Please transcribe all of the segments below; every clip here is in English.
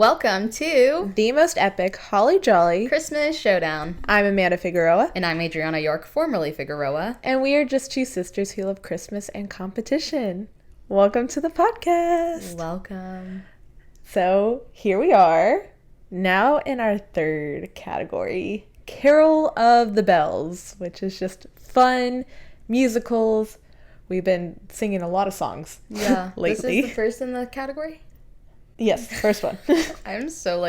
Welcome to The most epic Holly Jolly Christmas Showdown. I'm Amanda Figueroa. And I'm Adriana York, formerly Figueroa. And we are just two sisters who love Christmas and competition. Welcome to the podcast. Welcome. So here we are, now in our third category, Carol of the Bells, which is just fun musicals. We've been singing a lot of songs lately. This is the first in the category? Yes, first one. I'm so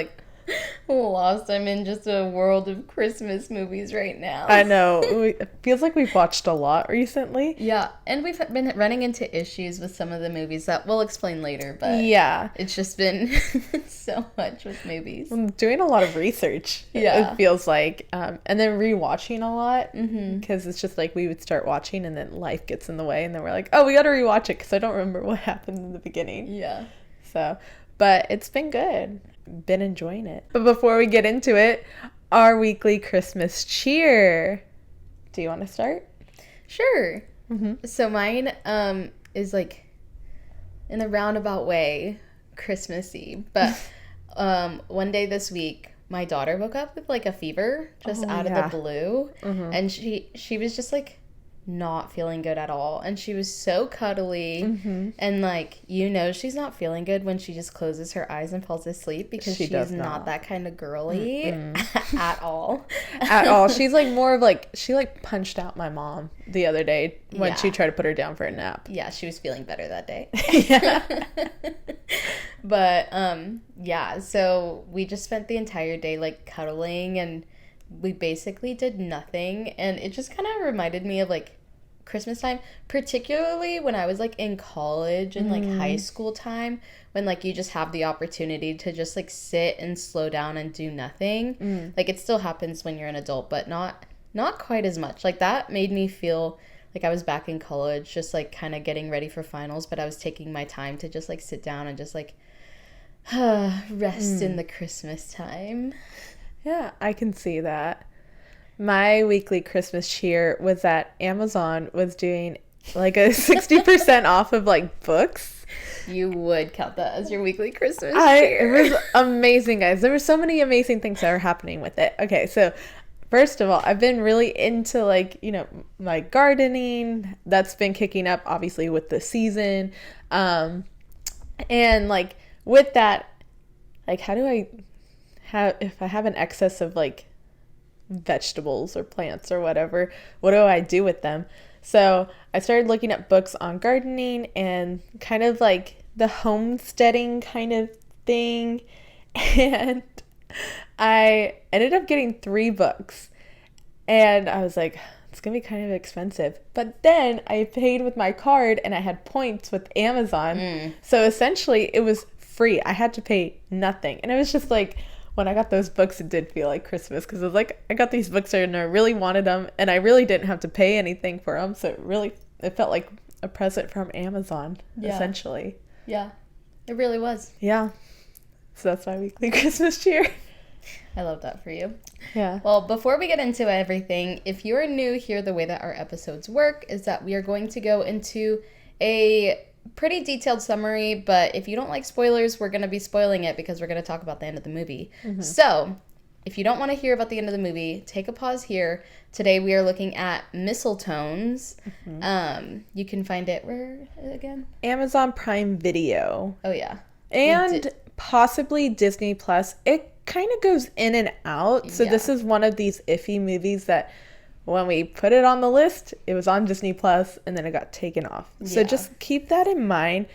lost. I'm in just a world of Christmas movies right now. I know. It feels like we've watched a lot recently. Yeah, and we've been running into issues with some of the movies that we'll explain later, but yeah, it's just been so much with movies. I'm doing a lot of research, it feels like, and then rewatching a lot, because it's just like we would start watching and then life gets in the way, and then we're like, oh, we got to rewatch it because I don't remember what happened in the beginning. Yeah. So, but it's been good. Been enjoying it. But before we get into it, our weekly Christmas cheer. Do you want to start? Sure. So mine is like in a roundabout way Christmassy, but one day this week my daughter woke up with like a fever just out of the blue, and she was just like not feeling good at all, and she was so cuddly, and like, you know, she's not feeling good when she just closes her eyes and falls asleep, because she's not that kind of girly at all. She's like more of like, she like punched out my mom the other day when she tried to put her down for a nap. Yeah, she was feeling better that day. Yeah. But yeah, so we just spent the entire day like cuddling, and we basically did nothing, and it just kind of reminded me of like Christmas time, particularly when I was like in college and like high school time, when like you just have the opportunity to just like sit and slow down and do nothing. Like, it still happens when you're an adult, but not quite as much. Like, that made me feel like I was back in college, just like kind of getting ready for finals, but I was taking my time to just like sit down and just like rest in the Christmas time. Yeah, I can see that. My weekly Christmas cheer was that Amazon was doing like a 60% off of like books. You would count that as your weekly Christmas cheer. It was amazing, guys. There were so many amazing things that were happening with it. Okay, so first of all, I've been really into like, you know, my gardening. That's been kicking up obviously with the season. And like with that, like, how do I if I have an excess of like vegetables or plants or whatever, what do I do with them? So I started looking at books on gardening and kind of like the homesteading kind of thing, and I ended up getting 3 books, and I was like, it's gonna be kind of expensive. But then I paid with my card and I had points with Amazon, so essentially it was free. I had to pay nothing, and it was just like, when I got those books, it did feel like Christmas, because it was like, I got these books and I really wanted them, and I really didn't have to pay anything for them, so it felt like a present from Amazon, essentially. Yeah, it really was. Yeah. So that's my weekly Christmas cheer. I love that for you. Yeah. Well, before we get into everything, if you're new here, the way that our episodes work is that we are going to go into a pretty detailed summary, but if you don't like spoilers, we're going to be spoiling it because we're going to talk about the end of the movie. So if you don't want to hear about the end of the movie, take a pause here. Today we are looking at Mistletones. You can find it where again? Amazon Prime Video. Oh yeah. And possibly Disney Plus. It kind of goes in and out, so this is one of these iffy movies that when we put it on the list, it was on Disney Plus, and then it got taken off. So just keep that in mind.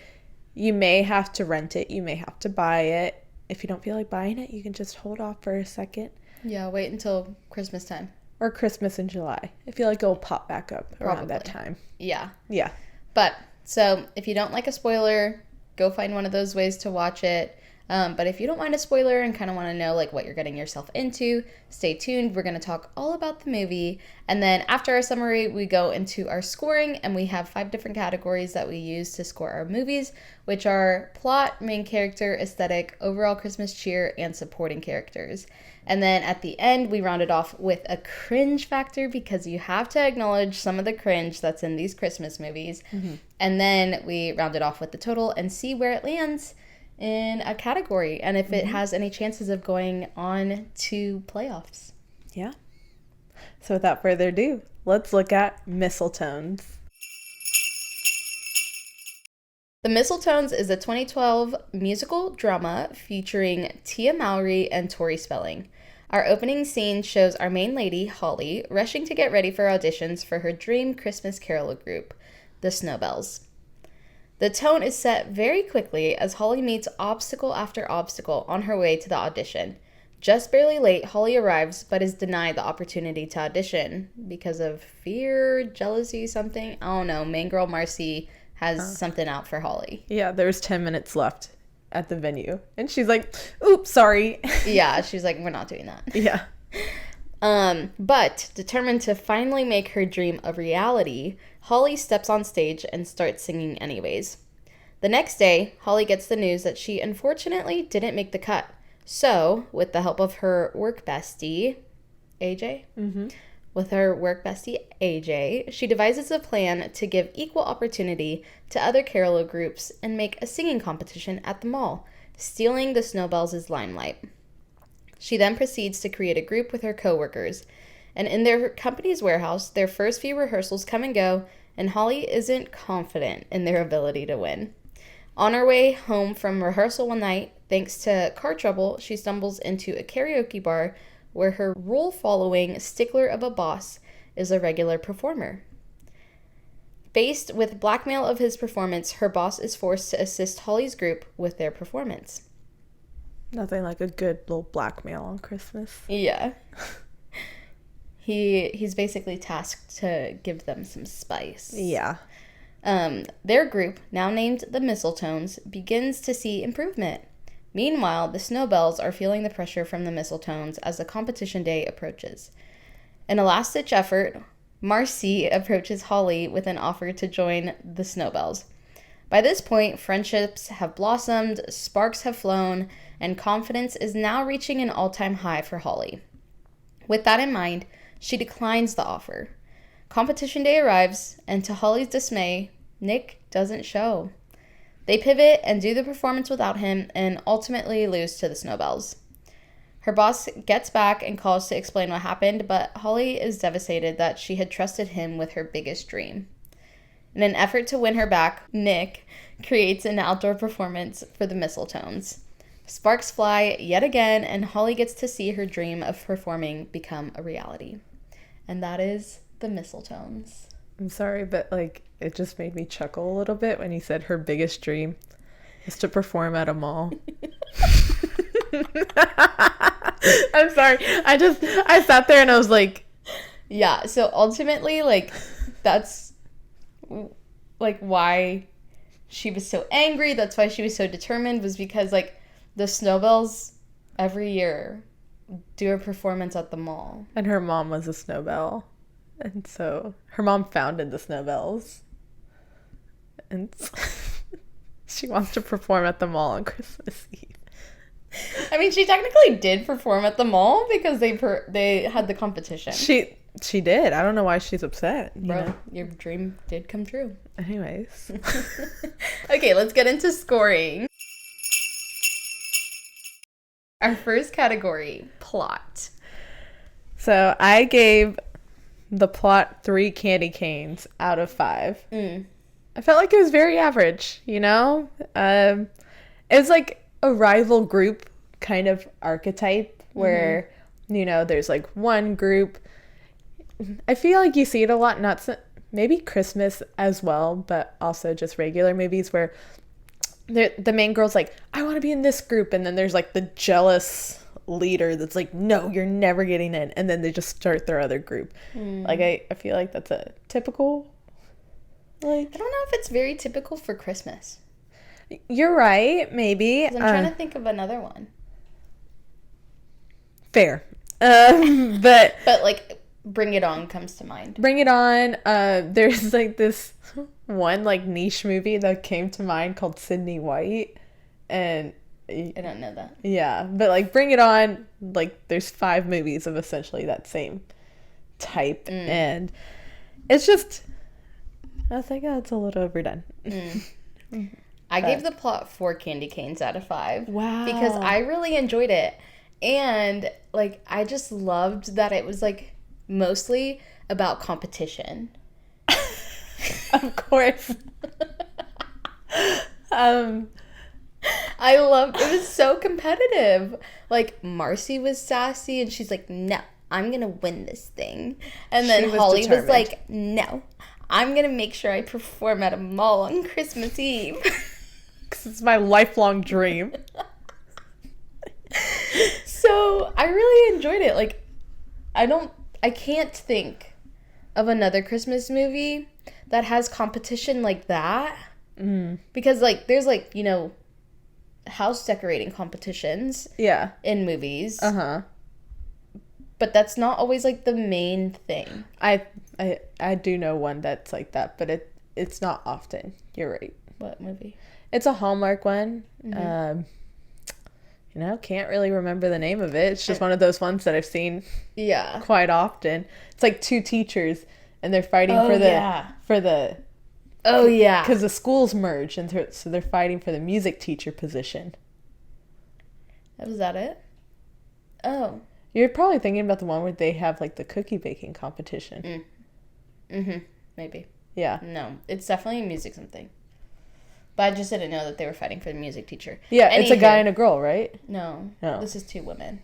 You may have to rent it. You may have to buy it. If you don't feel like buying it, you can just hold off for a second. Yeah, wait until Christmas time. Or Christmas in July. I feel like it'll pop back up around that time. Yeah. Yeah. But, so, if you don't like a spoiler, go find one of those ways to watch it. But if you don't mind a spoiler and kind of want to know like what you're getting yourself into, stay tuned. We're going to talk all about the movie. And then after our summary, we go into our scoring, and we have 5 different categories that we use to score our movies, which are plot, main character, aesthetic, overall Christmas cheer, and supporting characters. And then at the end, we round it off with a cringe factor, because you have to acknowledge some of the cringe that's in these Christmas movies. And then we round it off with the total and see where it lands. in a category and if it has any chances of going on to playoffs. Yeah. So without further ado, let's look at Mistletones. The Mistletones is a 2012 musical drama featuring Tia Mowry and Tori Spelling. Our opening scene shows our main lady, Holly, rushing to get ready for auditions for her dream Christmas carol group, the Snowbells. The tone is set very quickly as Holly meets obstacle after obstacle on her way to the audition. Just barely late, Holly arrives but is denied the opportunity to audition because of fear, jealousy, something. I don't know. Main girl Marcy has something out for Holly. Yeah, there's 10 minutes left at the venue. And she's like, oops, sorry. Yeah, she's like, we're not doing that. Yeah. But determined to finally make her dream a reality, Holly steps on stage and starts singing anyways. The next day, Holly gets the news that she unfortunately didn't make the cut. So, with the help of her work bestie, AJ, she devises a plan to give equal opportunity to other carol groups and make a singing competition at the mall, stealing the Snowbells' limelight. She then proceeds to create a group with her coworkers, and in their company's warehouse, their first few rehearsals come and go, and Holly isn't confident in their ability to win. On her way home from rehearsal one night, thanks to car trouble, she stumbles into a karaoke bar where her rule-following stickler of a boss is a regular performer. Faced with blackmail of his performance, her boss is forced to assist Holly's group with their performance. Nothing like a good little blackmail on Christmas. Yeah. He's basically tasked to give them some spice. Yeah. Their group, now named the Mistletones, begins to see improvement. Meanwhile, the Snowbells are feeling the pressure from the Mistletones as the competition day approaches. In a last-ditch effort, Marcy approaches Holly with an offer to join the Snowbells. By this point, friendships have blossomed, sparks have flown, and confidence is now reaching an all-time high for Holly. With that in mind, she declines the offer. Competition day arrives, and to Holly's dismay, Nick doesn't show. They pivot and do the performance without him and ultimately lose to the Snowbells. Her boss gets back and calls to explain what happened, but Holly is devastated that she had trusted him with her biggest dream. In an effort to win her back, Nick creates an outdoor performance for the Mistletones. Sparks fly yet again, and Holly gets to see her dream of performing become a reality. And that is the Mistletones. I'm sorry, but it just made me chuckle a little bit when you said her biggest dream is to perform at a mall. I'm sorry. I sat there and I was like, yeah, so ultimately, that's why she was so angry. That's why she was so determined, was because the Snowbells every year do a performance at the mall. And her mom was a Snowbell. And so her mom founded the Snowbells. And she wants to perform at the mall on Christmas Eve. I mean, she technically did perform at the mall because they had the competition. She did. I don't know why she's upset. Bro, your dream did come true. Anyways. Okay, let's get into scoring. Our first category, plot. So I gave the plot 3 candy canes out of 5. I felt like it was very average, It was like a rival group kind of archetype where, there's one group. I feel like you see it a lot, maybe Christmas as well, but also just regular movies where the main girl's like, I want to be in this group. And then there's the jealous leader that's like, no, you're never getting in. And then they just start their other group. I feel like that's a typical, I don't know if it's very typical for Christmas. You're right, maybe. I'm trying to think of another one. Fair. But Bring It On comes to mind. Bring It On. There's this one niche movie that came to mind called Sydney White. And I don't know that. Yeah, but Bring It On, there's 5 movies of essentially that same type. And it's just, I was like, oh, it's a little overdone. I gave the plot 4 candy canes out of 5. Wow. Because I really enjoyed it. And, like, I just loved that it was, like, mostly about competition. Of course. I loved it. Was so competitive. Like, Marcy was sassy, and she's like, no, I'm going to win this thing. And then Holly was like, no, I'm going to make sure I perform at a mall on Christmas Eve. Because it's my lifelong dream. So I really enjoyed it. Like, I can't think of another Christmas movie that has competition like that. Because, like, there's, like, you know, house decorating competitions. Yeah. In movies. Uh-huh. But that's not always, like, the main thing. I do know one that's like that, but it's not often. You're right. What movie? It's a Hallmark one. You know, can't really remember the name of it. It's just one of those ones that I've seen quite often. It's like 2 teachers, and they're fighting for the Oh, yeah. Because the schools merge, and so they're fighting for the music teacher position. Was that it? Oh. You're probably thinking about the one where they have, like, the cookie baking competition. Maybe. Yeah. No, it's definitely a music something. But I just didn't know that they were fighting for the music teacher. Yeah, it's a guy and a girl, right? No. This is 2 women.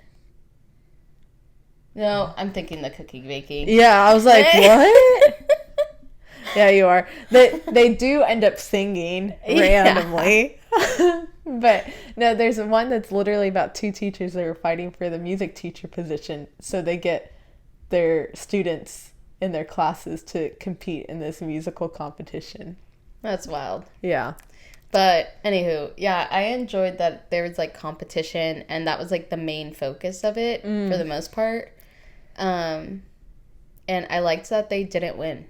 No, I'm thinking the cookie baking. Yeah, I was like, what? Yeah, you are. They do end up singing randomly. But no, there's one that's literally about 2 teachers that are fighting for the music teacher position. So they get their students in their classes to compete in this musical competition. That's wild. Yeah. But anywho, yeah, I enjoyed that there was, like, competition, and that was, like, the main focus of it for the most part. And I liked that they didn't win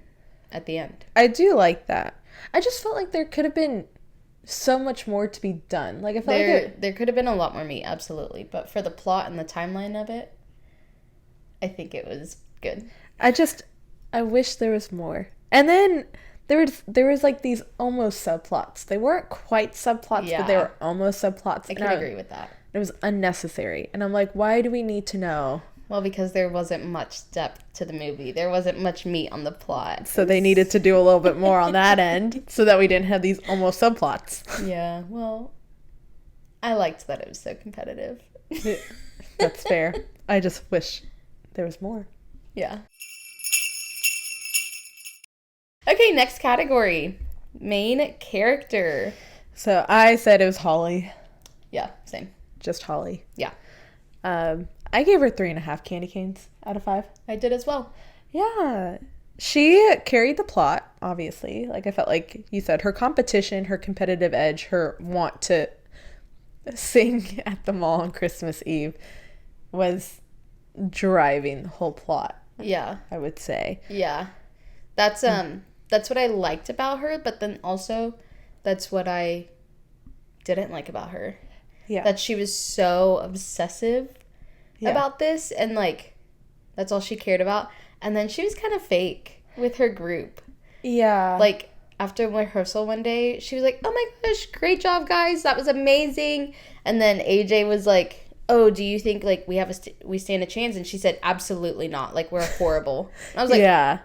at the end. I do like that. I just felt like there could have been so much more to be done. Like, I felt there could have been a lot more meat, absolutely. But for the plot and the timeline of it, I think it was good. I wish there was more. And then there was like these almost subplots. They weren't quite subplots, but they were almost subplots. I can agree with that. It was unnecessary. And I'm like, why do we need to know? Well, because there wasn't much depth to the movie. There wasn't much meat on the plot. So they needed to do a little bit more on that end so that we didn't have these almost subplots. Yeah, well, I liked that it was so competitive. That's fair. I just wish there was more. Yeah. Okay, next category. Main character. So I said it was Holly. Yeah, same. Just Holly. Yeah. I gave her 3.5 candy canes out of 5. I did as well. Yeah. She carried the plot, obviously. Like, I felt like you said, her competition, her competitive edge, her want to sing at the mall on Christmas Eve was driving the whole plot. Yeah. I would say. Yeah. That's what I liked about her, but then also that's what I didn't like about her. Yeah. That she was so obsessive about this, and, like, that's all she cared about. And then she was kind of fake with her group. Yeah. Like, after rehearsal one day, she was like, oh my gosh, great job, guys. That was amazing. And then AJ was like, oh, do you think, like, we stand a chance? And she said, absolutely not. Like, we're horrible. And I was like, yeah.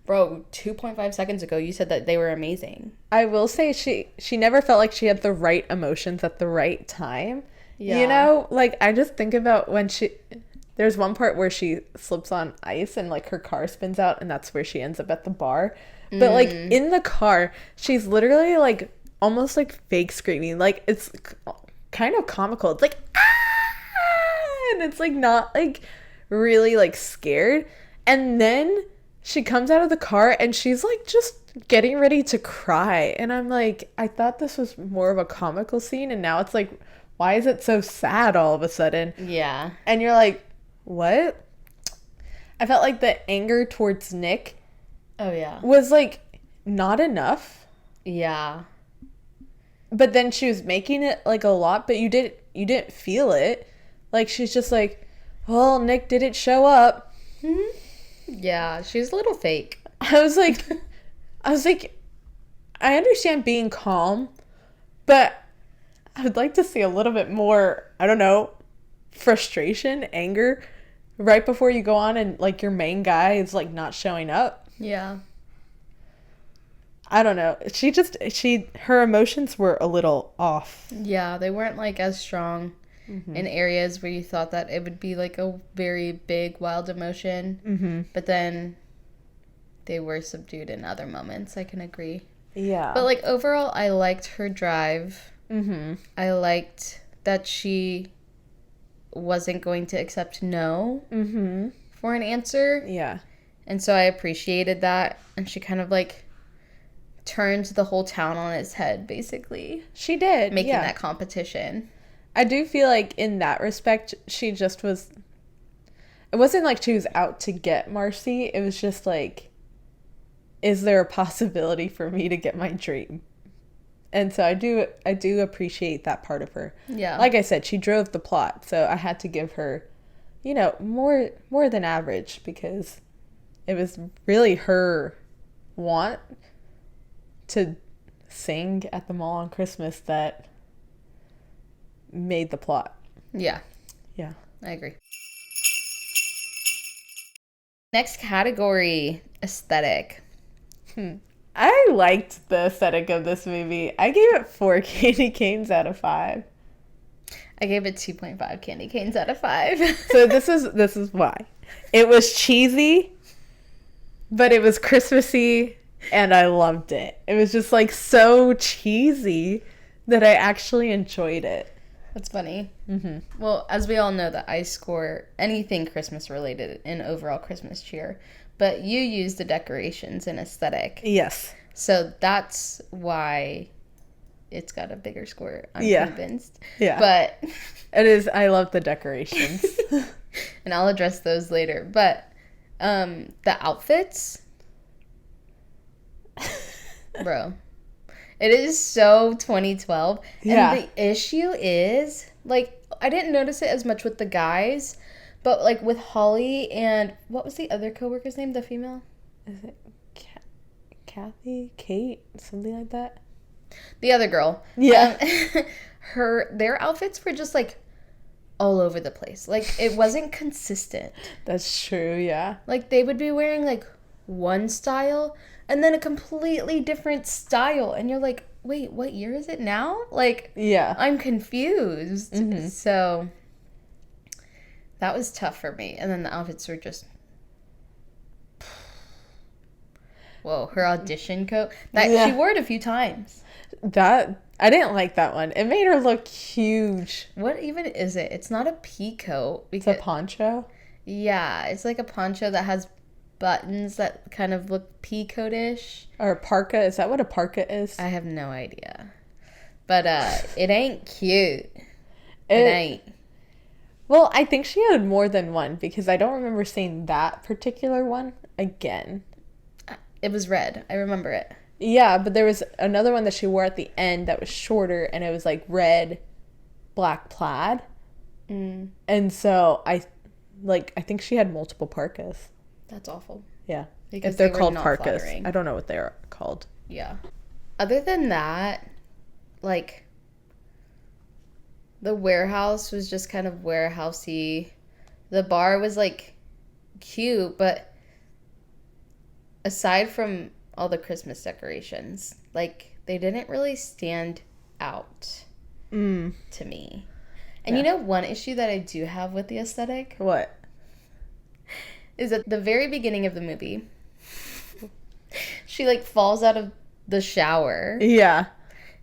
Bro, 2.5 seconds ago, you said that they were amazing. I will say she never felt like she had the right emotions at the right time. Yeah. You know, like, I just think about when there's one part where she slips on ice and, like, her car spins out, and that's where she ends up at the bar. But, like, in the car, she's literally, like, almost, like, fake screaming. Like, it's kind of comical. It's like, ah! And it's, like, not, like, really, like, scared. And then she comes out of the car, and she's, like, just getting ready to cry. And I'm like, I thought this was more of a comical scene, and now it's, like, why is it so sad all of a sudden? Yeah. And you're like, what? I felt like the anger towards Nick was, like, not enough. Yeah. But then she was making it, like, a lot, but you didn't feel it. Like, she's just like, well, Nick didn't show up. Mm-hmm. Yeah, she was a little fake. I was like, I understand being calm, But I would like to see a little bit more, I don't know, frustration, anger right before you go on and like your main guy is like not showing up. Yeah. I don't know. Her emotions were a little off. Yeah, they weren't like as strong in areas where you thought that it would be like a very big, wild emotion. Mm-hmm. But then they were subdued in other moments. I can agree. Yeah. But like overall, I liked her drive. Mm-hmm. I liked that she wasn't going to accept no for an answer. Yeah. And so I appreciated that. And she kind of like turned the whole town on its head, basically. She did. Making yeah. that competition. I do feel like in that respect, she just was... It wasn't like she was out to get Marcy. It was just like, is there a possibility for me to get my dream? And so I do appreciate that part of her. Yeah. Like I said, she drove the plot, so I had to give her, more than average because it was really her want to sing at the mall on Christmas that made the plot. Yeah. Yeah. I agree. Next category, aesthetic. I liked the aesthetic of this movie. I gave it 4 candy canes out of 5. I gave it 2.5 candy canes out of 5. So this is why. It was cheesy, but it was Christmassy, and I loved it. It was just like so cheesy that I actually enjoyed it. That's funny. Well, as we all know that I score anything Christmas related in overall Christmas cheer, but you use the decorations and aesthetic. Yes. So that's why it's got a bigger score. I'm convinced. Yeah. But it is. I love the decorations. and I'll address those later. But the outfits, bro, it is so 2012. Yeah. And the issue is, like, I didn't notice it as much with the guys, but, like, with Holly and, what was the other coworker's name, the female? Is it Kathy? Kate? Something like that? The other girl. Yeah. Their outfits were just, like, all over the place. Like, it wasn't consistent. That's true, yeah. Like, they would be wearing, like, one style and then a completely different style. And you're like, wait, what year is it now? Like, yeah. I'm confused. So that was tough for me. And then the outfits were just... Whoa, her audition coat. She wore it a few times. I didn't like that one. It made her look huge. What even is it? It's not a pea coat. It's a poncho? Yeah, it's like a poncho that has buttons that kind of look pea coat-ish. Or a parka. Is that what a parka is? I have no idea. But it ain't cute. It ain't. Well, I think she had more than one because I don't remember seeing that particular one again. It was red. I remember it. Yeah, but there was another one that she wore at the end that was shorter, and it was like red, black plaid. And so I think she had multiple parkas. That's awful. Yeah, Because if they're they were called not parkas, flattering. I don't know what they are called. Yeah. Other than that, like, the warehouse was just kind of warehousey. The bar was like cute, but aside from all the Christmas decorations, like, they didn't really stand out to me. And you know one issue that I do have with the aesthetic? What? Is at the very beginning of the movie, she, like, falls out of the shower. Yeah.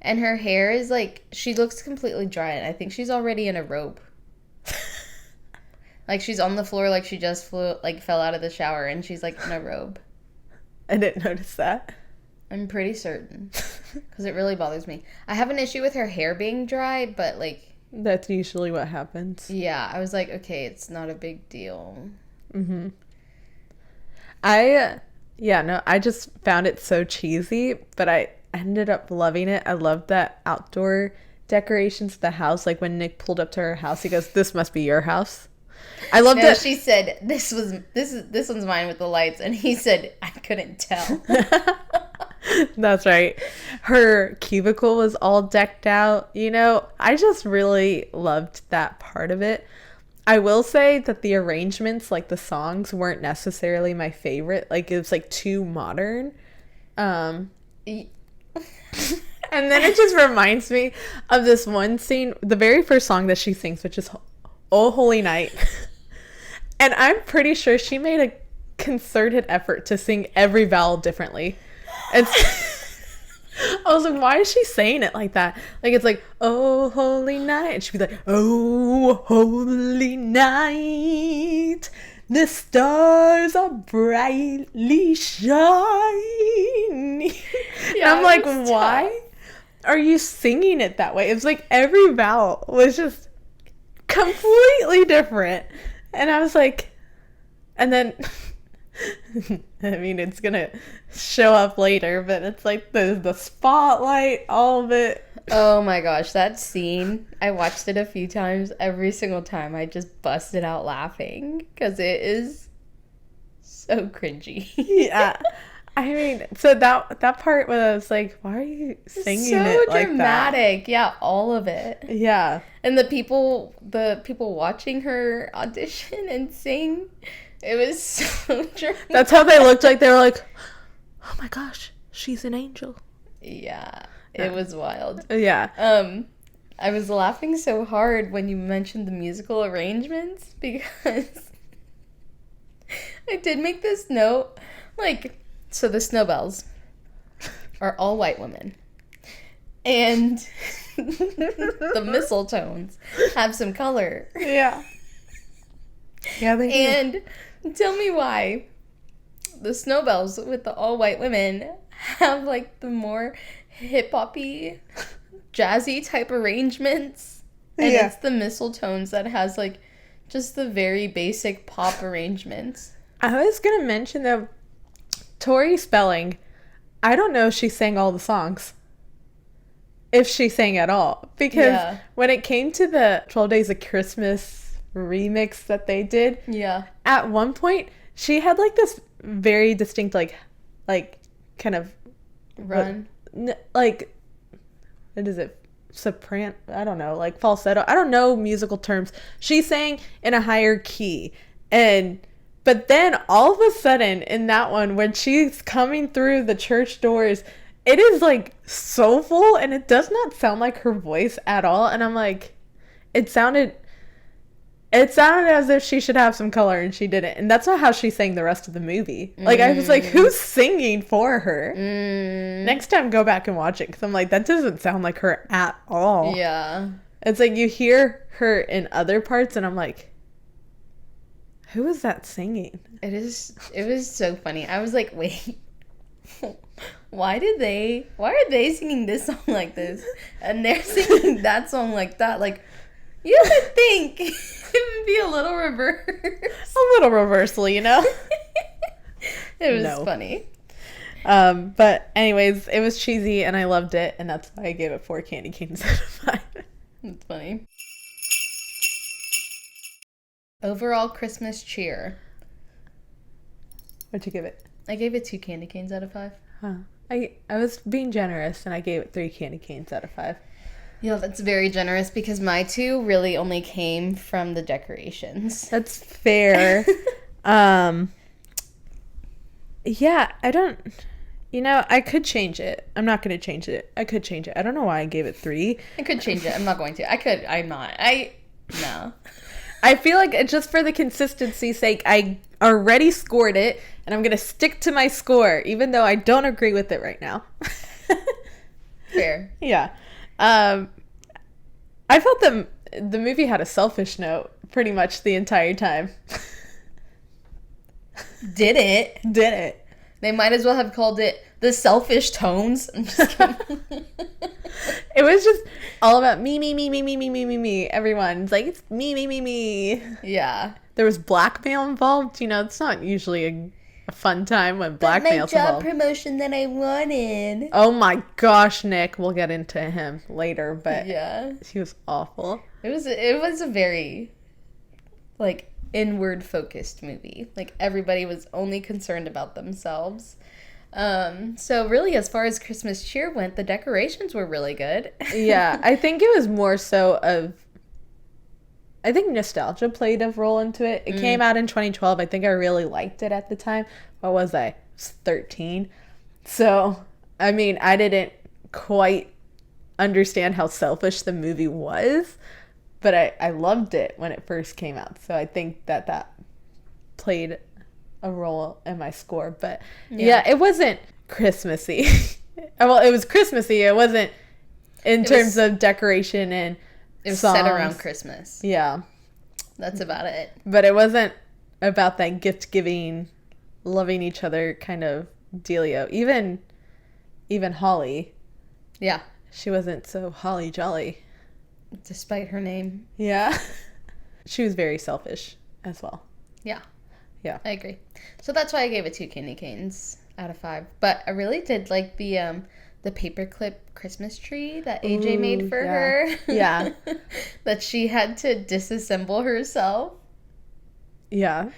And her hair is, like, she looks completely dry, and I think she's already in a robe. Like, she's on the floor like she just fell out of the shower, and she's, like, in a robe. I didn't notice that. I'm pretty certain. Because it really bothers me. I have an issue with her hair being dry, but, like... That's usually what happens. Yeah, I was like, okay, it's not a big deal. I just found it so cheesy, but I ended up loving it. I loved that outdoor decorations of the house. Like, when Nick pulled up to her house, he goes, "This must be your house." I loved it. She said, this one's mine with the lights, and he said, I couldn't tell. That's right. Her cubicle was all decked out. I just really loved that part of it. I will say that the arrangements, like the songs, weren't necessarily my favorite. Like, it was like too modern. And then it just reminds me of this one scene, the very first song that she sings, which is "Oh Holy Night." And I'm pretty sure she made a concerted effort to sing every vowel differently. And I was like, why is she saying it like that? Like, it's like, "Oh holy night," and she'd be like, "Oh holy night, the stars are brightly shining." And I'm like, why are you singing it that way? It's like every vowel was just completely different. And I was like, and then I mean, it's gonna show up later, but it's like the spotlight, all of it. Oh my gosh, that scene, I watched it a few times. Every single time I just busted out laughing because it is so cringy. Yeah. I mean, so that part was like, why are you singing so it like dramatic. Yeah, all of it. that? Yeah. And the people watching her audition and sing, it was so dramatic. That's how they looked like. They were like, "Oh my gosh, she's an angel." Yeah, it was wild. Yeah. I was laughing so hard when you mentioned the musical arrangements because I did make this note, like, so the Snowbells are all white women. And the Mistletones have some color. Yeah. Yeah, they do. And tell me why the Snowbells with the all white women have like the more hip-hoppy, jazzy type arrangements. And Yeah. it's the Mistletones that has like just the very basic pop arrangements. I was gonna mention though, Tori Spelling, I don't know if she sang all the songs. If she sang at all. Because when it came to the 12 Days of Christmas remix that they did, at one point, she had like this very distinct, like kind of run. Like, what is it? Soprano? I don't know. Like falsetto. I don't know musical terms. She sang in a higher key. But then all of a sudden in that one, when she's coming through the church doors, it is like soulful and it does not sound like her voice at all. And I'm like, it sounded as if she should have some color and she didn't. And that's not how she sang the rest of the movie. Like, I was like, who's singing for her? Next time, go back and watch it. Because I'm like, that doesn't sound like her at all. Yeah. It's like you hear her in other parts and I'm like, who is that singing? It was so funny. I was like, wait, why are they singing this song like this? And they're singing that song like that. Like, you would think it would be a little reverse. A little reversal, you know? It was funny. But anyways, it was cheesy and I loved it. And that's why I gave it 4 candy canes out of 5. It's funny. Overall Christmas cheer. What'd you give it? I gave it 2 candy canes out of 5. Huh. I was being generous and I gave it 3 candy canes out of 5. Yeah, that's very generous because my 2 really only came from the decorations. That's fair. Yeah, I don't... I could change it. I'm not going to change it. I could change it. I don't know why I gave it 3. I could change it. I'm not going to. I'm not. No. I feel like just for the consistency's sake, I already scored it, and I'm going to stick to my score, even though I don't agree with it right now. Fair. Yeah. I felt the movie had a selfish note pretty much the entire time. Did it? Did it. They might as well have called it The Selfish Tones. I'm just kidding. It was just all about me, me, me, me, me, me, me, me, me. Everyone's like, it's me, me, me, me. Yeah. There was blackmail involved. It's not usually a fun time when blackmail's involved. My job promotion that I wanted. Oh my gosh, Nick. We'll get into him later, but yeah, he was awful. It was a very, inward focused movie. Like, everybody was only concerned about themselves. So really, as far as Christmas cheer went, the decorations were really good. Yeah, I think it was more so of, I think nostalgia played a role into it. It came out in 2012. I think I really liked it at the time. What was I? I was 13. So, I mean, I didn't quite understand how selfish the movie was, but I loved it when it first came out. So I think that played a role in my score. But yeah, it wasn't Christmassy. Well, it was Christmassy. It wasn't in terms of decoration and it was songs. set around Christmas. Yeah. That's about it. But it wasn't about that gift giving, loving each other kind of dealio. Even Holly. Yeah. She wasn't so holly jolly. Despite her name. Yeah. She was very selfish as well. Yeah. Yeah. I agree. So that's why I gave it 2 candy canes out of 5. But I really did like the paperclip Christmas tree that AJ made for her. Yeah. That she had to disassemble herself. Yeah.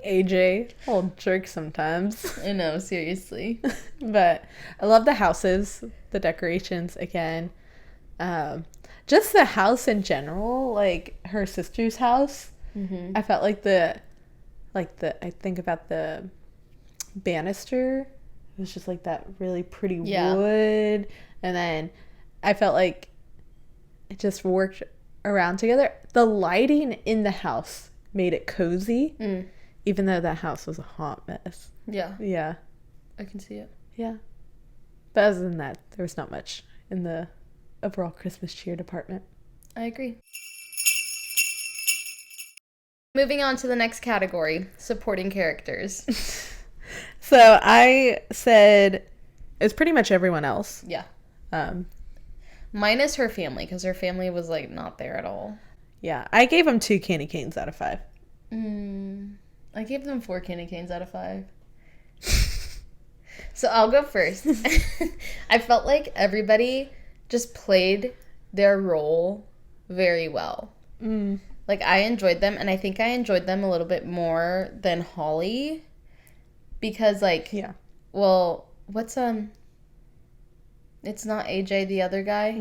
AJ, old jerk sometimes. I know, seriously. But I love the houses, the decorations again. Just the house in general, like her sister's house. Mm-hmm. I felt like I think about the banister. It was just like that really pretty wood. And then I felt like it just worked around together. The lighting in the house made it cozy, even though that house was a hot mess. Yeah. Yeah. I can see it. Yeah. But other than that, there was not much in the overall Christmas cheer department. I agree. Moving on to the next category, supporting characters. So I said it's pretty much everyone else. Yeah. Minus her family, because her family was, like, not there at all. Yeah. I gave them 2 candy canes out of 5. I gave them 4 candy canes out of 5. So I'll go first. I felt like everybody just played their role very well. Like, I enjoyed them, and I think I enjoyed them a little bit more than Holly. Because, like, well, what's, it's not AJ, the other guy.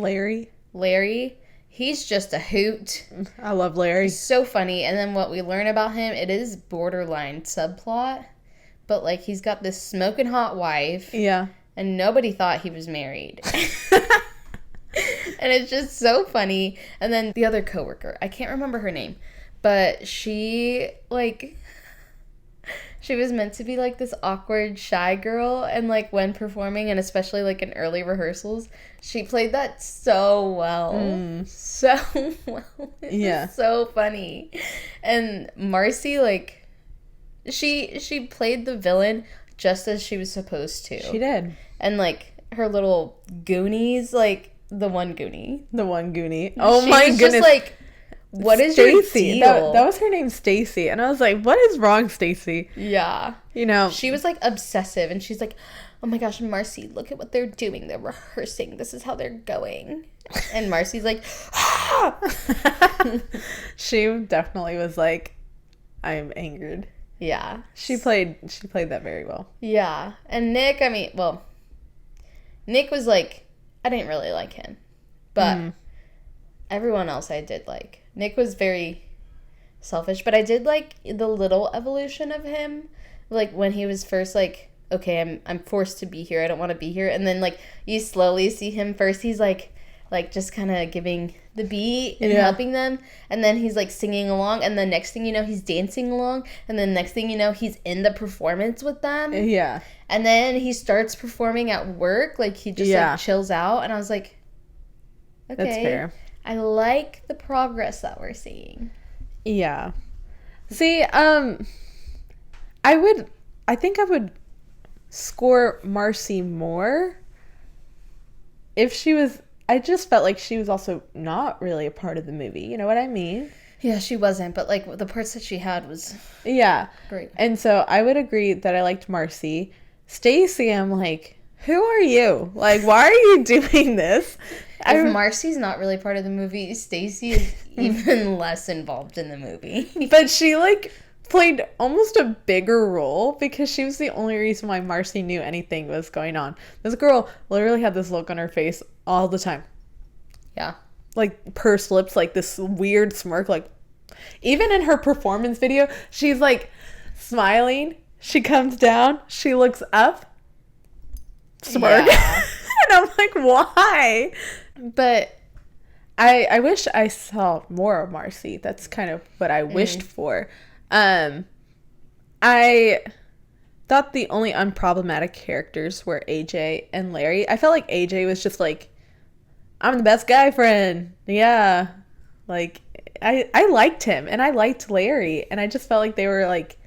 Larry. He's just a hoot. I love Larry. He's so funny. And then what we learn about him, it is borderline subplot. But, like, he's got this smoking hot wife. Yeah. And nobody thought he was married. And it's just so funny. And then the other coworker, I can't remember her name. But she, like... She was meant to be, like, this awkward, shy girl, and, like, when performing, and especially, like, in early rehearsals, she played that so well. So well. It was so funny. And Marcy, like, she played the villain just as she was supposed to. She did. And, like, her little Goonies, like, the one Goonie. Oh, my goodness. Just, like... What is your deal? That was her name, Stacy. And I was like, what is wrong, Stacy? Yeah. You know. She was, like, obsessive. And she's like, oh, my gosh, Marcy, look at what they're doing. They're rehearsing. This is how they're going. And Marcy's like, ah! She definitely was like, I am angered. Yeah. She played that very well. Yeah. And Nick, I mean, well, Nick was like, I didn't really like him. But everyone else I did like. Nick was very selfish, but I did like the little evolution of him. Like when he was first like, okay, I'm forced to be here. I don't want to be here. And then like you slowly see him first. He's like just kind of giving the beat and helping them. And then he's like singing along. And the next thing you know, he's dancing along. And then next thing you know, he's in the performance with them. Yeah. And then he starts performing at work. Like he just like chills out. And I was like, okay. That's fair. I like the progress that we're seeing. Yeah. See, I think I would score Marcy more if she was, I just felt like she was also not really a part of the movie. You know what I mean? Yeah, she wasn't, but like the parts that she had was great. And so I would agree that I liked Marcy. Stacy, I'm like, who are you? Like, why are you doing this? If Marcy's not really part of the movie, Stacy is even less involved in the movie. But she, like, played almost a bigger role because she was the only reason why Marcy knew anything was going on. This girl literally had this look on her face all the time. Yeah. Like pursed lips, like this weird smirk. Like even in her performance video, she's like smiling. She comes down. She looks up. Smirk. Yeah. And I'm like, why? But I wish I saw more of Marcy. That's kind of what I wished for. I thought the only unproblematic characters were AJ and Larry. I felt like AJ was just like, I'm the best guy friend. Yeah. Like, I liked him, and I liked Larry, and I just felt like they were, like,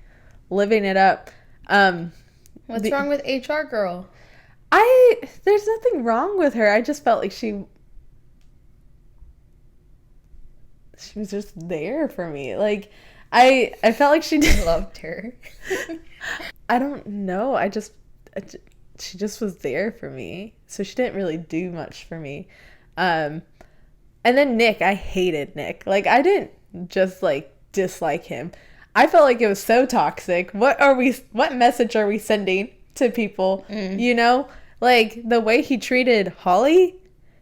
living it up. What's wrong with HR girl? There's nothing wrong with her. I just felt like she was just there for me. Like, I felt like she did. Loved her. I don't know. She just was there for me. So she didn't really do much for me. And then Nick, I hated Nick. Like, I didn't just like dislike him. I felt like it was so toxic. What message are we sending to people? You know? Like, the way he treated Holly,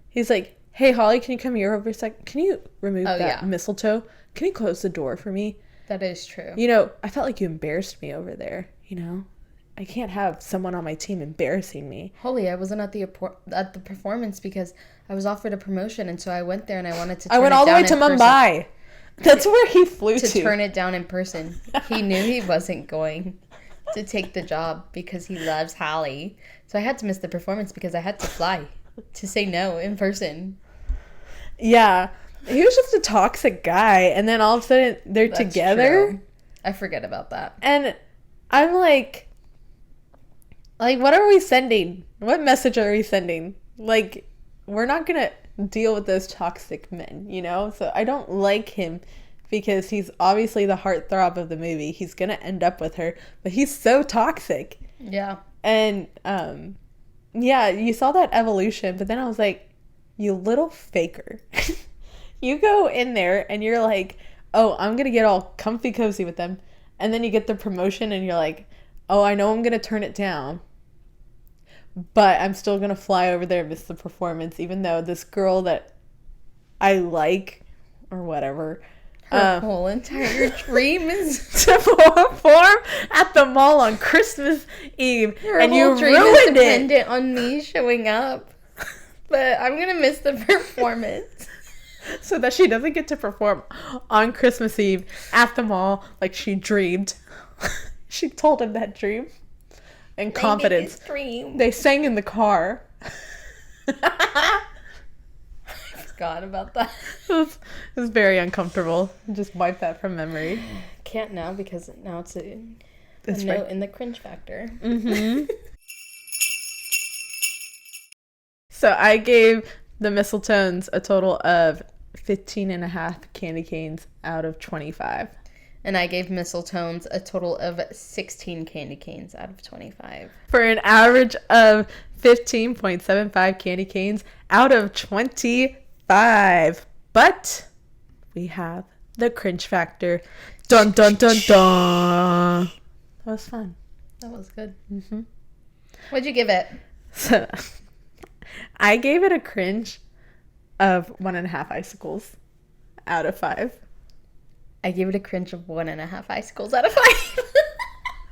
he's like, hey, Holly, can you come here over a sec? Can you remove that mistletoe? Can you close the door for me? That is true. You know, I felt like you embarrassed me over there, you know? I can't have someone on my team embarrassing me. Holly, I wasn't at the performance because I was offered a promotion, and so I went there and I wanted to I went all the way to Mumbai. That's where he flew to. To turn it down in person. He knew he wasn't going to take the job because he loves Holly. So I had to miss the performance because I had to fly to say no in person. Yeah. He was just a toxic guy, and then all of a sudden they're together. True. I forget about that. And I'm like, what are we sending? What message are we sending? Like, we're not going to deal with those toxic men, you know? So I don't like him because he's obviously the heartthrob of the movie. He's going to end up with her, but he's so toxic. Yeah. And, yeah, you saw that evolution, but then I was like, you little faker. You go in there and you're like, oh, I'm going to get all comfy cozy with them. And then you get the promotion and you're like, oh, I know I'm going to turn it down, but I'm still going to fly over there and miss the performance, even though this girl that I like or whatever. Her whole entire dream is to perform at the mall on Christmas Eve. Her and whole you dream ruined is it. dependent on me showing up. But I'm going to miss the performance. So that she doesn't get to perform on Christmas Eve at the mall like she dreamed. She told him that dream. In confidence. Dream. They sang in the car. I forgot about that. It was very uncomfortable. Just wipe that from memory. Can't now because now it's a note in the cringe factor. Mm-hmm. So I gave the Mistletones a total of 15.5 candy canes out of 25. And I gave Mistletones a total of 16 candy canes out of 25. For an average of 15.75 candy canes out of 25. But we have the cringe factor. Dun, dun, dun, dun. That was fun. That was good. Mm-hmm. What'd you give it? So, I gave it a cringe of 1.5 icicles out of 5. I gave it a cringe of 1.5 icicles out of 5.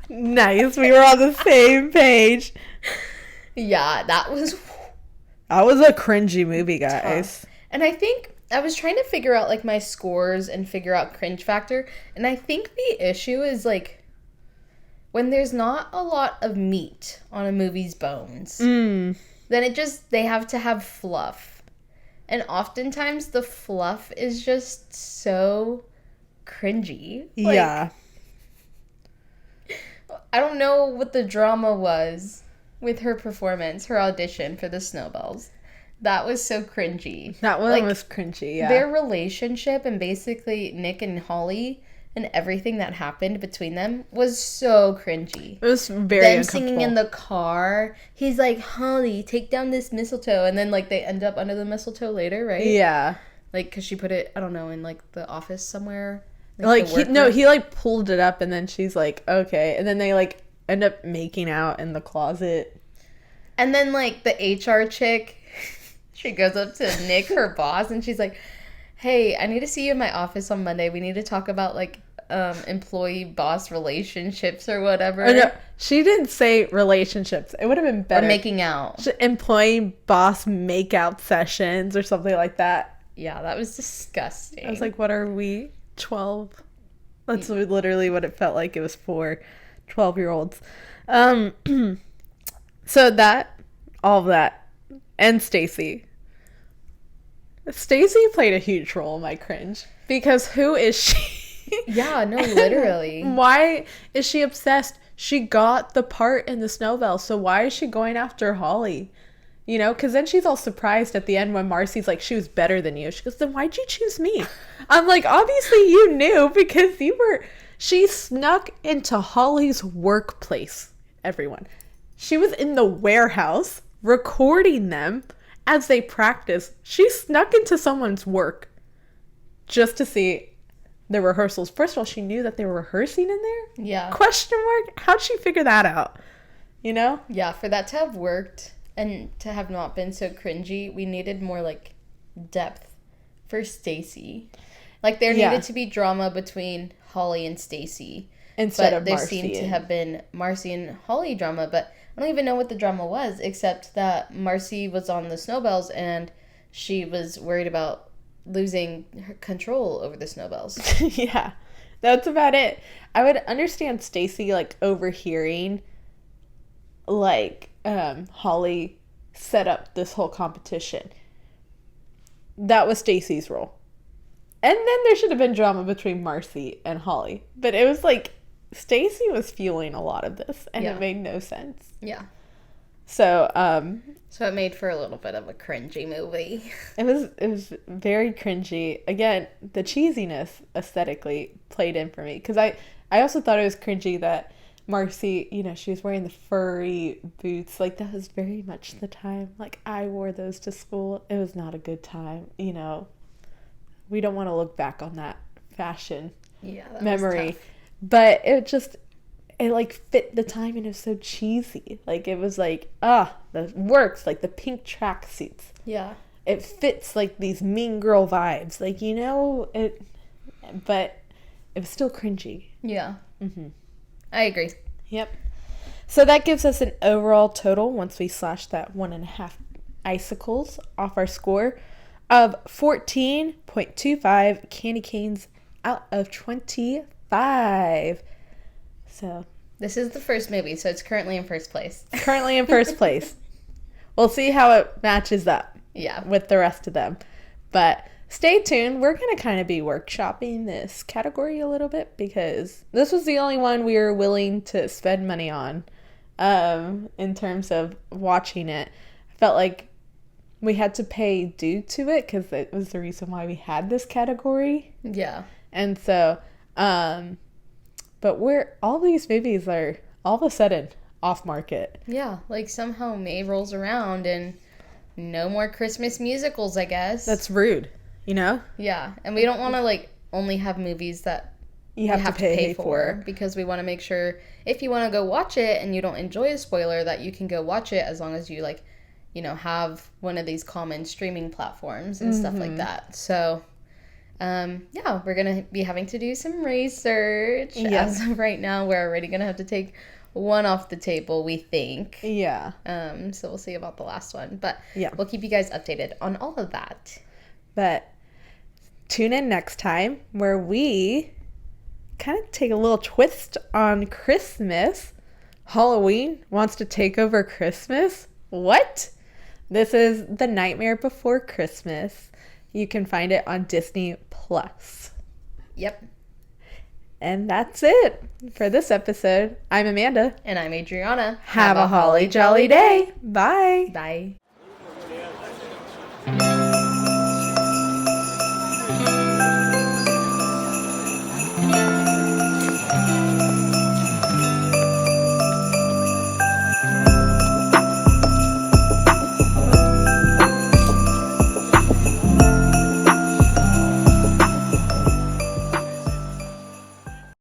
Nice. We were on the same page. Yeah, that was a cringy movie, guys. Tough. And I think I was trying to figure out like my scores and figure out cringe factor. And I think the issue is like when there's not a lot of meat on a movie's bones, then they have to have fluff. And oftentimes the fluff is just so cringy. Like, yeah. I don't know what the drama was with her performance, her audition for the Snowbells. That was so cringy. That one was cringy, yeah. Their relationship and basically Nick and Holly and everything that happened between them was so cringy. It was very Them uncomfortable. singing in the car. He's like, Holly, take down this mistletoe. And then, like, they end up under the mistletoe later, right? Yeah. Like, because she put it, I don't know, in, like, the office somewhere. Like, the worker? he like pulled it up and then she's like, okay. And then they like end up making out in the closet. And then like the HR chick, she goes up to Nick, her boss, and she's like, hey, I need to see you in my office on Monday. We need to talk about like employee boss relationships or whatever. Oh, no, she didn't say relationships. It would have been better. Or making out. Employee boss makeout sessions or something like that. Yeah, that was disgusting. I was like, what are we? 12? That's literally what it felt like. It was for 12-year-olds. So that, all of that, and Stacy. Stacy played a huge role in my cringe. Because who is she? Yeah, no, literally. Why is she obsessed? She got the part in the Snowbell, so why is she going after Holly? You know, because then she's all surprised at the end when Marcy's like, she was better than you. She goes, then why'd you choose me? I'm like, obviously you knew because she snuck into Holly's workplace, everyone. She was in the warehouse recording them as they practice. She snuck into someone's work just to see the rehearsals. First of all, she knew that they were rehearsing in there? Yeah. Question mark? How'd she figure that out? You know? Yeah, for that to have worked and to have not been so cringy, we needed more, like, depth for Stacy. Like, there needed to be drama between Holly and Stacy. Instead of Marcy. But there seemed to have been Marcy and Holly drama, but I don't even know what the drama was, except that Marcy was on the Snowbells and she was worried about losing her control over the Snowbells. Yeah, that's about it. I would understand Stacy like overhearing like Holly set up this whole competition. That was Stacy's role. And then there should have been drama between Marcy and Holly. But it was like Stacy was fueling a lot of this and it made no sense. Yeah. So it made for a little bit of a cringy movie. It was very cringy. Again, the cheesiness aesthetically played in for me because I also thought it was cringy that Marcy, you know, she was wearing the furry boots. Like, that was very much the time. Like, I wore those to school. It was not a good time, you know. We don't want to look back on that fashion memory. Was tough. But it like fit the time and it was so cheesy. Like, it was like, that works. Like the pink tracksuits. Yeah. It fits like these mean girl vibes. Like, you know, but it was still cringy. Yeah. Mm-hmm. I agree. Yep. So that gives us an overall total, once we slash that 1.5 icicles off our score, of 14.25 candy canes out of 25. So this is the first movie, so it's currently in first place. Currently in first place. We'll see how it matches up. Yeah. With the rest of them. But stay tuned. We're going to kind of be workshopping this category a little bit because this was the only one we were willing to spend money on in terms of watching it. I felt like we had to pay due to it because it was the reason why we had this category. Yeah. And so, but all these movies are all of a sudden off market. Yeah. Like somehow May rolls around and no more Christmas musicals, I guess. That's rude, you know? Yeah. And we don't want to like only have movies that you have to pay for because we want to make sure if you want to go watch it and you don't enjoy a spoiler that you can go watch it as long as you like, you know, have one of these common streaming platforms and stuff like that. So, yeah, we're going to be having to do some research. Yeah. As of right now, we're already going to have to take one off the table, we think. Yeah. So we'll see about the last one. But yeah, we'll keep you guys updated on all of that. But tune in next time where we kind of take a little twist on Christmas. Halloween wants to take over Christmas? What? This is The Nightmare Before Christmas. You can find it on Disney Plus. Yep. And that's it for this episode. I'm Amanda. And I'm Adriana. Have a holly jolly day. Bye. Bye.